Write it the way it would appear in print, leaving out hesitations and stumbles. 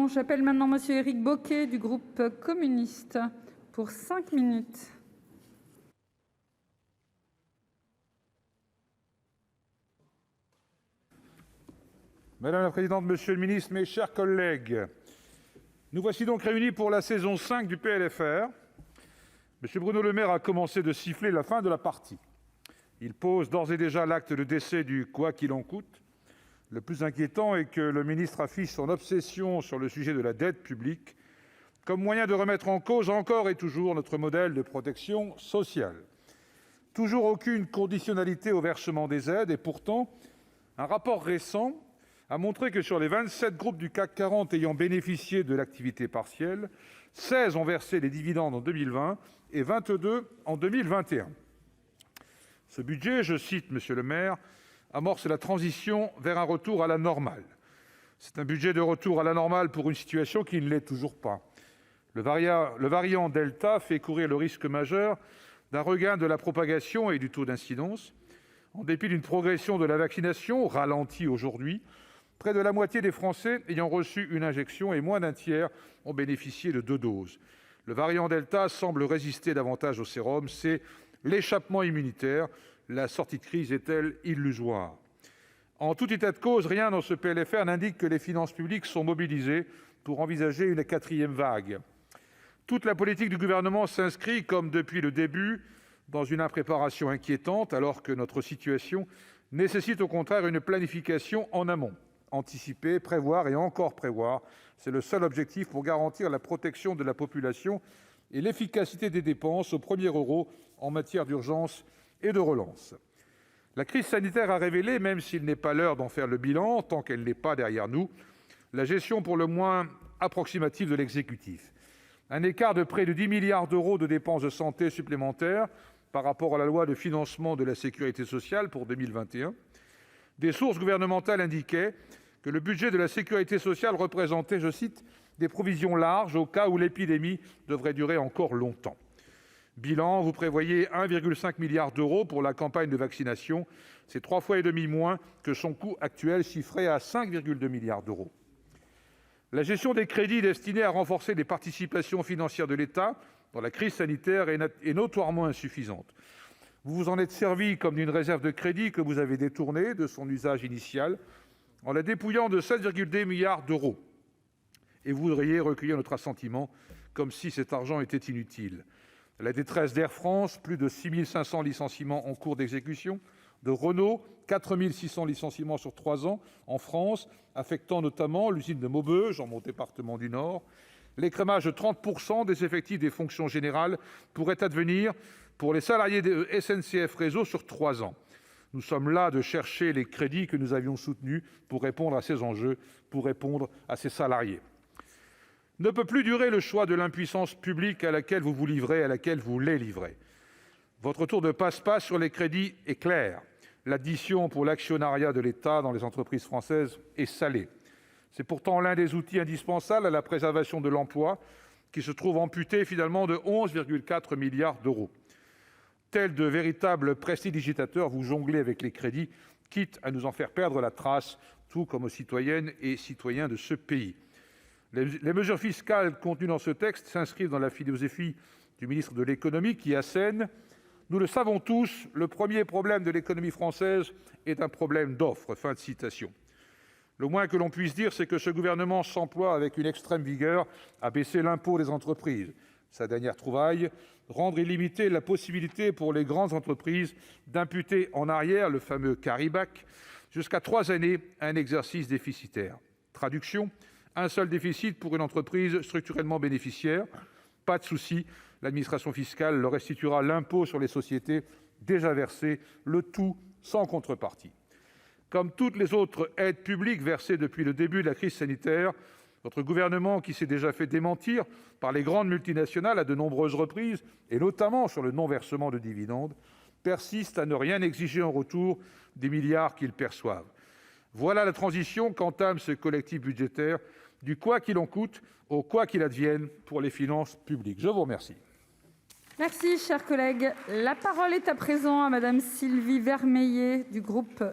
président. J'appelle maintenant Monsieur Éric Bocquet du groupe communiste pour 5 minutes. Madame la présidente, monsieur le ministre, mes chers collègues, nous voici donc réunis pour la saison 5 du PLFR. M. Bruno Le Maire a commencé de siffler la fin de la partie. Il pose d'ores et déjà l'acte de décès du « quoi qu'il en coûte ». Le plus inquiétant est que le ministre affiche son obsession sur le sujet de la dette publique comme moyen de remettre en cause encore et toujours notre modèle de protection sociale. Toujours aucune conditionnalité au versement des aides et pourtant, un rapport récent a montré que sur les 27 groupes du CAC 40 ayant bénéficié de l'activité partielle, 16 ont versé les dividendes en 2020 et 22 en 2021. Ce budget, je cite M. Le Maire, amorce la transition vers un retour à la normale. C'est un budget de retour à la normale pour une situation qui ne l'est toujours pas. Le variant Delta fait courir le risque majeur d'un regain de la propagation et du taux d'incidence. En dépit d'une progression de la vaccination, ralentie aujourd'hui, près de la moitié des Français ayant reçu une injection et moins d'un tiers ont bénéficié de 2 doses. Le variant Delta semble résister davantage au sérum. C'est l'échappement immunitaire. La sortie de crise est-elle illusoire ? En tout état de cause, rien dans ce PLFR n'indique que les finances publiques sont mobilisées pour envisager une 4e vague. Toute la politique du gouvernement s'inscrit, comme depuis le début, dans une impréparation inquiétante, alors que notre situation nécessite au contraire une planification en amont. Anticiper, prévoir et encore prévoir, c'est le seul objectif pour garantir la protection de la population et l'efficacité des dépenses au premier euro en matière d'urgence et de relance. La crise sanitaire a révélé, même s'il n'est pas l'heure d'en faire le bilan, tant qu'elle n'est pas derrière nous, la gestion pour le moins approximative de l'exécutif. Un écart de près de 10 milliards d'euros de dépenses de santé supplémentaires par rapport à la loi de financement de la sécurité sociale pour 2021. Des sources gouvernementales indiquaient que le budget de la sécurité sociale représentait, je cite, « des provisions larges au cas où l'épidémie devrait durer encore longtemps ». Bilan, vous prévoyez 1,5 milliard d'euros pour la campagne de vaccination. C'est 3,5 fois moins que son coût actuel, chiffré à 5,2 milliards d'euros. La gestion des crédits destinés à renforcer les participations financières de l'État dans la crise sanitaire est notoirement insuffisante. Vous vous en êtes servi comme d'une réserve de crédit que vous avez détournée de son usage initial en la dépouillant de 7,2 milliards d'euros. Et vous voudriez recueillir notre assentiment comme si cet argent était inutile. La détresse d'Air France, plus de 6 500 licenciements en cours d'exécution, de Renault, 4 600 licenciements sur 3 ans en France, affectant notamment l'usine de Maubeuge, dans mon département du Nord. L'écrémage de 30% des effectifs des fonctions générales pourrait advenir pour les salariés de SNCF Réseau sur 3 ans. Nous sommes là de chercher les crédits que nous avions soutenus pour répondre à ces enjeux, pour répondre à ces salariés. Ne peut plus durer le choix de l'impuissance publique à laquelle vous vous livrez, à laquelle vous les livrez. Votre tour de passe-passe sur les crédits est clair. L'addition pour l'actionnariat de l'État dans les entreprises françaises est salée. C'est pourtant l'un des outils indispensables à la préservation de l'emploi qui se trouve amputé finalement de 11,4 milliards d'euros. Tels de véritables prestidigitateurs, vous jonglez avec les crédits, quitte à nous en faire perdre la trace, tout comme aux citoyennes et citoyens de ce pays. Les mesures fiscales contenues dans ce texte s'inscrivent dans la philosophie du ministre de l'économie qui assène « Nous le savons tous, le premier problème de l'économie française est un problème d'offre ». Fin de citation. Le moins que l'on puisse dire, c'est que ce gouvernement s'emploie avec une extrême vigueur à baisser l'impôt des entreprises. Sa dernière trouvaille, rendre illimitée la possibilité pour les grandes entreprises d'imputer en arrière le fameux carry-back jusqu'à 3 années à un exercice déficitaire. Traduction, un seul déficit pour une entreprise structurellement bénéficiaire. Pas de souci, l'administration fiscale leur restituera l'impôt sur les sociétés déjà versé, le tout sans contrepartie. Comme toutes les autres aides publiques versées depuis le début de la crise sanitaire, votre gouvernement, qui s'est déjà fait démentir par les grandes multinationales à de nombreuses reprises, et notamment sur le non-versement de dividendes, persiste à ne rien exiger en retour des milliards qu'ils perçoivent. Voilà la transition qu'entame ce collectif budgétaire du « quoi qu'il en coûte » au « quoi qu'il advienne » pour les finances publiques. Je vous remercie. Merci, chers collègues. La parole est à présent à Madame Sylvie Vermeillet du groupe